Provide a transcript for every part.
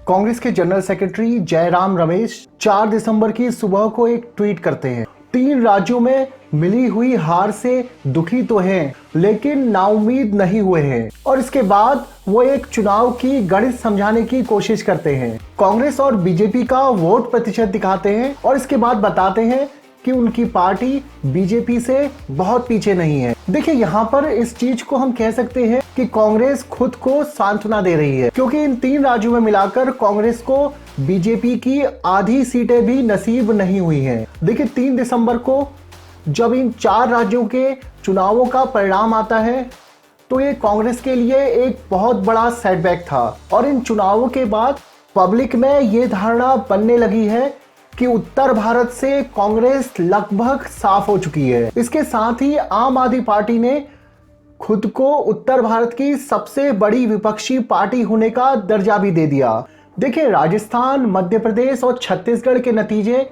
कांग्रेस के general secretary Jairam Ramesh 4 दिसंबर की सुबह को एक ट्वीट करते हैं। 3 राज्यों में मिली हुई हार से दुखी तो हैं, लेकिन नाउम्मीद नहीं हुए हैं। और इसके बाद वो एक चुनाव की गणित समझाने की कोशिश करते हैं। कांग्रेस और बीजेपी का वोट प्रतिशत दिखाते हैं और इसके बाद बताते हैं कि उनकी पार्टी बीजेपी से बहुत पीछे नहीं है। देखिए, यहाँ पर इस चीज को हम कह सकते हैं कि कांग्रेस खुद को सांत्वना दे रही है, क्योंकि इन 3 राज्यों में मिलाकर कांग्रेस को बीजेपी की आधी सीटें भी नसीब नहीं हुई हैं। देखिए, 3 दिसंबर को जब इन 4 राज्यों के चुनावों का परिणाम आता है तो ये कांग्रेस के लिए एक बहुत बड़ा सेटबैक था। और इन चुनावों के बाद पब्लिक में ये धारणा बनने लगी है कि उत्तर भारत से कांग्रेस लगभग साफ हो चुकी है। इसके साथ ही आम आदमी पार्टी ने खुद को उत्तर भारत की सबसे बड़ी विपक्षी पार्टी होने का दर्जा भी दे दिया। देखिए, राजस्थान, मध्य प्रदेश और छत्तीसगढ़ के नतीजे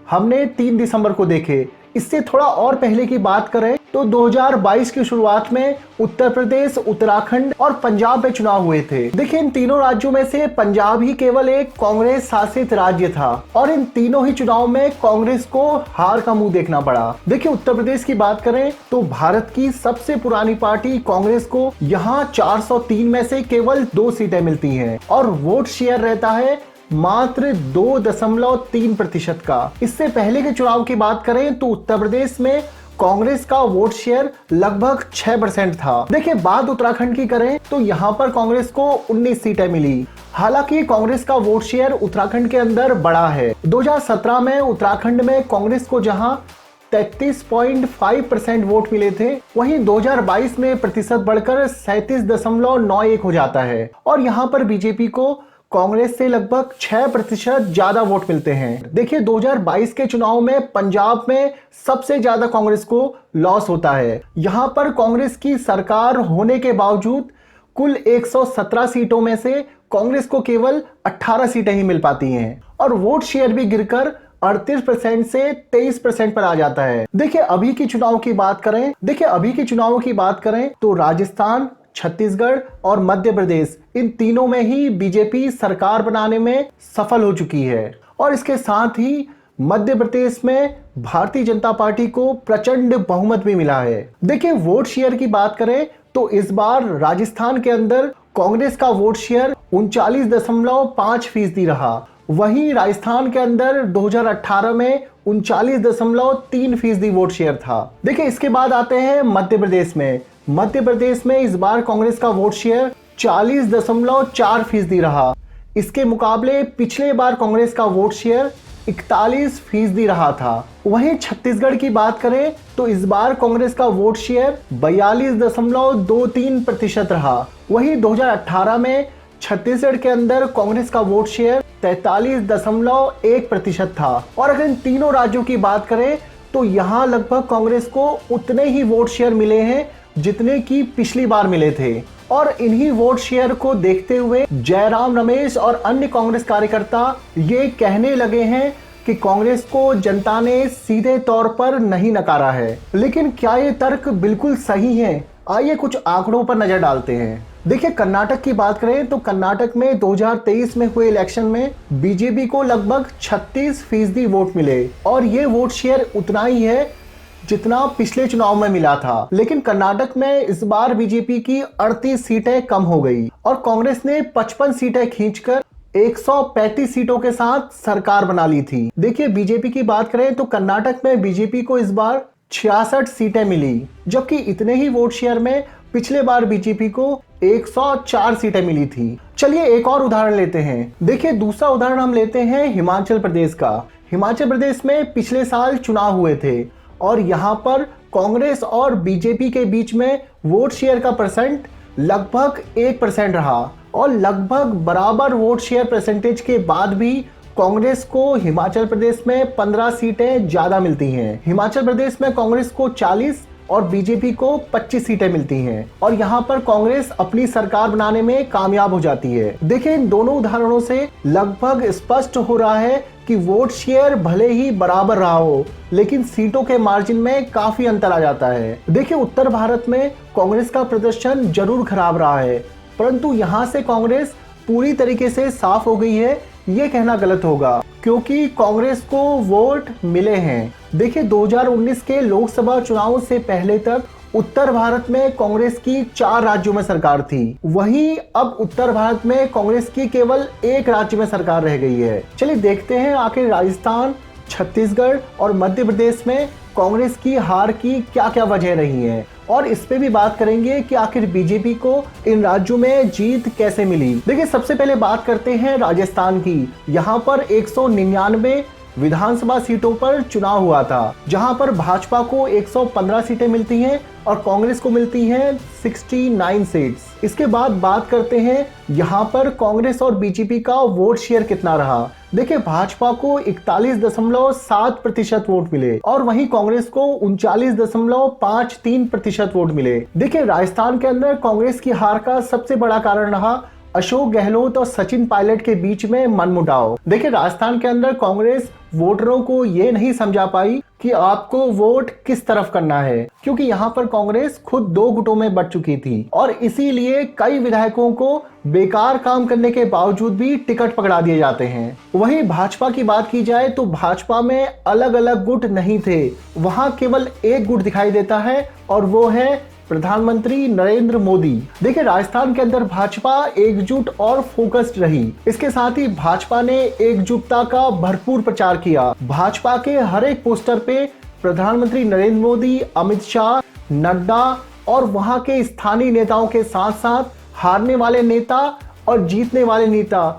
हमने 3 दिसंबर को देखे। इससे थोड़ा और पहले की बात करें तो 2022 की शुरुआत में उत्तर प्रदेश, उत्तराखंड और पंजाब में चुनाव हुए थे। देखिए, इन तीनों राज्यों में से पंजाब ही केवल एक कांग्रेस शासित राज्य था और इन तीनों ही चुनाव में कांग्रेस को हार का मुंह देखना पड़ा। देखिए, उत्तर प्रदेश की बात करें तो भारत की सबसे पुरानी पार्टी कांग्रेस को यहाँ 403 में से केवल 2 सीटें मिलती हैं और वोट शेयर रहता है मात्र 2.3% का। इससे पहले के चुनाव की बात करें तो उत्तर प्रदेश में कांग्रेस का वोट शेयर लगभग 6% था। देखिए, बात उत्तराखंड की करें तो यहाँ पर कांग्रेस को 19 सीटें मिली। हालांकि कांग्रेस का वोट शेयर उत्तराखंड के अंदर बड़ा है। 2017 में उत्तराखंड में कांग्रेस को जहां 33.5% वोट मिले थे, वहीं 2022 में प्रतिशत बढ़कर 37.91 हो जाता है और यहाँ पर बीजेपी को कांग्रेस से लगभग 6% ज्यादा वोट मिलते हैं। देखिए, 2022 के चुनाव में पंजाब में सबसे ज्यादा कांग्रेस को लॉस होता है। यहां पर कांग्रेस की सरकार होने के बावजूद कुल 117 सीटों में से कांग्रेस को केवल 18 सीटें ही मिल पाती हैं और वोट शेयर भी गिरकर 38% से 23% पर आ जाता है। देखिए, अभी की चुनाव की बात करें तो राजस्थान, छत्तीसगढ़ और मध्य प्रदेश, इन तीनों में ही बीजेपी सरकार बनाने में सफल हो चुकी है और इसके साथ ही मध्य प्रदेश में भारतीय जनता पार्टी को प्रचंड बहुमत भी मिला है। देखिए, वोट शेयर की बात करें तो इस बार राजस्थान के अंदर कांग्रेस का वोट शेयर 39.5% रहा। वहीं राजस्थान के अंदर 2018 में 39.3% वोट शेयर था। देखिए, इसके बाद आते हैं मध्य प्रदेश में इस बार कांग्रेस का वोट शेयर 40.4% रहा। इसके मुकाबले पिछले बार कांग्रेस का वोट शेयर 41% रहा था। वहीं छत्तीसगढ़ की बात करें तो इस बार कांग्रेस का वोट शेयर 42.23% रहा। वहीं 2018 में छत्तीसगढ़ के अंदर कांग्रेस का वोट शेयर 43.1% था। और अगर इन तीनों राज्यों की बात करें तो यहाँ लगभग कांग्रेस को उतने ही वोट शेयर मिले हैं जितने की पिछली बार मिले थे। और इन्हीं वोट शेयर को देखते हुए जयराम रमेश और अन्य कांग्रेस कार्यकर्ता ये कहने लगे हैं कि कांग्रेस को जनता ने सीधे तौर पर नहीं नकारा है। लेकिन क्या ये तर्क बिल्कुल सही है? आइए कुछ आंकड़ों पर नजर डालते हैं। देखिए, कर्नाटक की बात करें तो कर्नाटक में 2023 में हुए इलेक्शन में बीजेपी को लगभग 36% वोट मिले और ये वोट शेयर उतना ही है जितना पिछले चुनाव में मिला था। लेकिन कर्नाटक में इस बार बीजेपी की 38 सीटें कम हो गई और कांग्रेस ने 55 सीटें खींचकर 135 सीटों के साथ सरकार बना ली थी। देखिए, बीजेपी की बात करें तो कर्नाटक में बीजेपी को इस बार 66 सीटें मिली, जबकि इतने ही वोट शेयर में पिछले बार बीजेपी को 104 सीटें मिली थी। चलिए एक और उदाहरण लेते हैं। देखिए, दूसरा उदाहरण हम लेते हैं हिमाचल प्रदेश का। हिमाचल प्रदेश में पिछले साल चुनाव हुए थे और यहाँ पर कांग्रेस और बीजेपी के बीच में वोट शेयर का परसेंट लगभग 1% रहा और लगभग बराबर वोट शेयर परसेंटेज के बाद भी कांग्रेस को हिमाचल प्रदेश में 15 सीटें ज्यादा मिलती हैं। हिमाचल प्रदेश में कांग्रेस को 40 और बीजेपी को 25 सीटें मिलती हैं और यहाँ पर कांग्रेस अपनी सरकार बनाने में कामयाब हो जाती है। देखिए, इन दोनों उदाहरणों से लगभग स्पष्ट हो रहा है कि वोट शेयर भले ही बराबर रहा हो, लेकिन सीटों के मार्जिन में काफी अंतर आ जाता है। देखिए, उत्तर भारत में कांग्रेस का प्रदर्शन जरूर खराब रहा है, परंतु यहाँ से कांग्रेस पूरी तरीके से साफ हो गई है ये कहना गलत होगा, क्योंकि कांग्रेस को वोट मिले हैं। देखिए 2019 के लोकसभा चुनाव से पहले तक उत्तर भारत में कांग्रेस की 4 राज्यों में सरकार थी, वहीं अब उत्तर भारत में कांग्रेस की केवल 1 राज्य में सरकार रह गई है। चलिए देखते हैं आखिर राजस्थान, छत्तीसगढ़ और मध्य प्रदेश में कांग्रेस की हार की क्या क्या वजह रही है, और इस पे भी बात करेंगे कि आखिर बीजेपी को इन राज्यों में जीत कैसे मिली। देखिए सबसे पहले बात करते हैं राजस्थान की। यहाँ पर 199 विधानसभा सीटों पर चुनाव हुआ था, जहां पर भाजपा को 115 सीटें मिलती हैं और कांग्रेस को मिलती हैं 69 सीट्स। इसके बाद बात करते हैं यहां पर कांग्रेस और बीजेपी का वोट शेयर कितना रहा। देखिए भाजपा को 41.7% वोट मिले और वहीं कांग्रेस को 39.53% वोट मिले। देखिए राजस्थान के अंदर कांग्रेस की हार का सबसे बड़ा कारण रहा अशोक गहलोत और सचिन पायलट के बीच में मनमुटाव। देखिए राजस्थान के अंदर कांग्रेस वोटरों को ये नहीं समझा पाई कि आपको वोट किस तरफ करना है, क्योंकि यहाँ पर कांग्रेस खुद 2 गुटों में बंट चुकी थी और इसीलिए कई विधायकों को बेकार काम करने के बावजूद भी टिकट पकड़ा दिए जाते हैं। वहीं भाजपा की बात की जाए तो भाजपा में अलग अलग गुट नहीं थे, वहां केवल एक गुट दिखाई देता है और वो है प्रधानमंत्री नरेंद्र मोदी। देखिए राजस्थान के अंदर भाजपा एकजुट और फोकस्ड रही। इसके साथ ही भाजपा ने एकजुटता का भरपूर प्रचार किया। भाजपा के हर एक पोस्टर पे प्रधानमंत्री नरेंद्र मोदी, अमित शाह, नड्डा और वहां के स्थानीय नेताओं के साथ साथ हारने वाले नेता और जीतने वाले नेता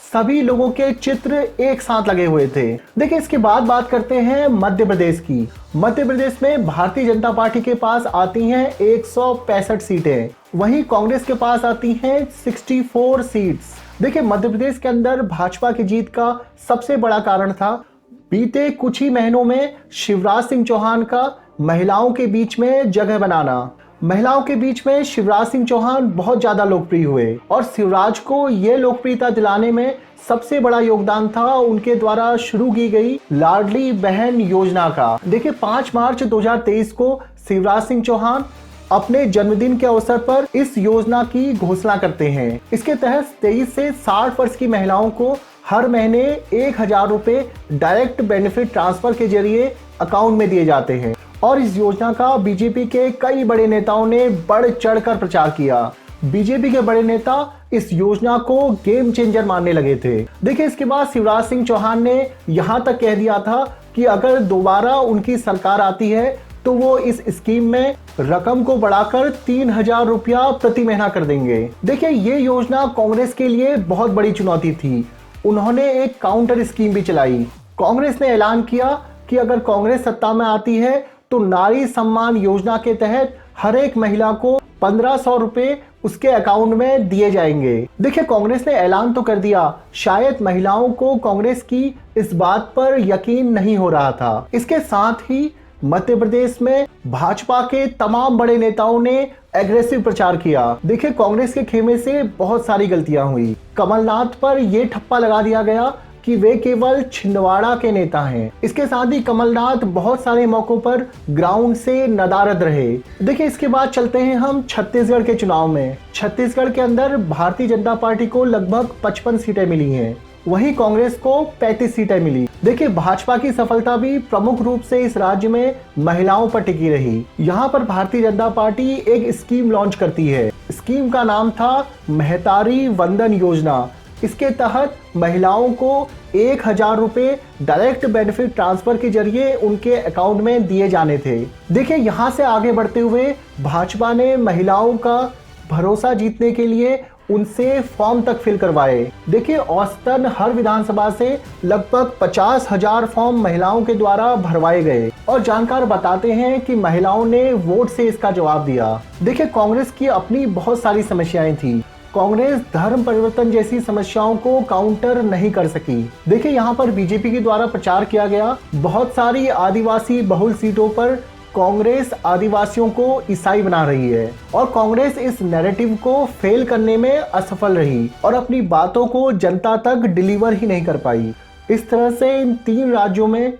सभी लोगों के चित्र एक साथ लगे हुए थे। देखिए इसके बाद बात करते हैं मध्य प्रदेश की। मध्य प्रदेश में भारतीय जनता पार्टी के पास आती हैं 165 सीटें, वहीं कांग्रेस के पास आती हैं 64 सीट्स। देखिए मध्य प्रदेश के अंदर भाजपा की जीत का सबसे बड़ा कारण था बीते कुछ ही महीनों में शिवराज सिंह चौहान का महिलाओं के बीच में जगह बनाना। महिलाओं के बीच में शिवराज सिंह चौहान बहुत ज्यादा लोकप्रिय हुए और शिवराज को ये लोकप्रियता दिलाने में सबसे बड़ा योगदान था उनके द्वारा शुरू की गई लाडली बहन योजना का। देखिए 5 मार्च 2023 को शिवराज सिंह चौहान अपने जन्मदिन के अवसर पर इस योजना की घोषणा करते हैं। इसके तहत 23 से 60 वर्ष की महिलाओं को हर महीने 1000 रुपए डायरेक्ट बेनिफिट ट्रांसफर के जरिए अकाउंट में दिए जाते हैं और इस योजना का बीजेपी के कई बड़े नेताओं ने बढ़ चढ़कर प्रचार किया। बीजेपी के बड़े नेता इस योजना को गेम चेंजर मानने लगे थे। देखिए इसके बाद शिवराज सिंह चौहान ने यहां तक कह दिया था कि अगर दोबारा उनकी सरकार आती है तो वो इस स्कीम में रकम को बढ़ाकर 3000 रुपया प्रति महीना कर देंगे। देखिए ये योजना कांग्रेस के लिए बहुत बड़ी चुनौती थी। उन्होंने एक काउंटर स्कीम भी चलाई। कांग्रेस ने ऐलान किया कि अगर कांग्रेस सत्ता में आती है तो नारी सम्मान योजना के तहत हर एक महिला को 1500 रुपए उसके अकाउंट में दिए जाएंगे। देखिए कांग्रेस ने ऐलान तो कर दिया, शायद महिलाओं को कांग्रेस की इस बात पर यकीन नहीं हो रहा था। इसके साथ ही मध्य प्रदेश में भाजपा के तमाम बड़े नेताओं ने एग्रेसिव प्रचार किया। देखिए कांग्रेस के खेमे से बहुत सारी गलतियां हुई। कमलनाथ पर यह ठप्पा लगा दिया गया कि वे केवल छिंदवाड़ा के नेता हैं। इसके साथ ही कमलनाथ बहुत सारे मौकों पर ग्राउंड से नदारद रहे। देखिए इसके बाद चलते हैं हम छत्तीसगढ़ के चुनाव में। छत्तीसगढ़ के अंदर भारतीय जनता पार्टी को लगभग 55 सीटें मिली हैं, वहीं कांग्रेस को 35 सीटें मिली। देखिए भाजपा की सफलता भी प्रमुख रूप से इस राज्य में महिलाओं पर टिकी रही। यहाँ पर भारतीय जनता पार्टी एक स्कीम लॉन्च करती है। स्कीम का नाम था महतारी वंदन योजना। इसके तहत महिलाओं को 1000 रुपए डायरेक्ट बेनिफिट ट्रांसफर के जरिए उनके अकाउंट में दिए जाने थे। देखिए यहाँ से आगे बढ़ते हुए भाजपा ने महिलाओं का भरोसा जीतने के लिए उनसे फॉर्म तक फिल करवाए। देखिए औसतन हर विधानसभा से लगभग 50,000 फॉर्म महिलाओं के द्वारा भरवाए गए और जानकार बताते हैं कि महिलाओं ने वोट से इसका जवाब दिया। देखिए कांग्रेस की अपनी बहुत सारी समस्याएं थी। कांग्रेस धर्म परिवर्तन जैसी समस्याओं को काउंटर नहीं कर सकी। देखिए यहाँ पर बीजेपी के द्वारा प्रचार किया गया बहुत सारी आदिवासी बहुल सीटों पर कांग्रेस आदिवासियों को ईसाई बना रही है और कांग्रेस इस नैरेटिव को फेल करने में असफल रही और अपनी बातों को जनता तक डिलीवर ही नहीं कर पाई। इस तरह से इन 3 राज्यों में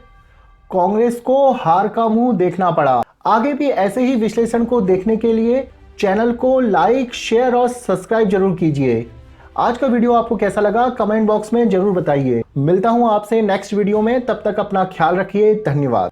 कांग्रेस को हार का मुंह देखना पड़ा। आगे भी ऐसे ही विश्लेषण को देखने के लिए चैनल को लाइक, शेयर और सब्सक्राइब जरूर कीजिए। आज का वीडियो आपको कैसा लगा कमेंट बॉक्स में जरूर बताइए। मिलता हूं आपसे नेक्स्ट वीडियो में, तब तक अपना ख्याल रखिए। धन्यवाद।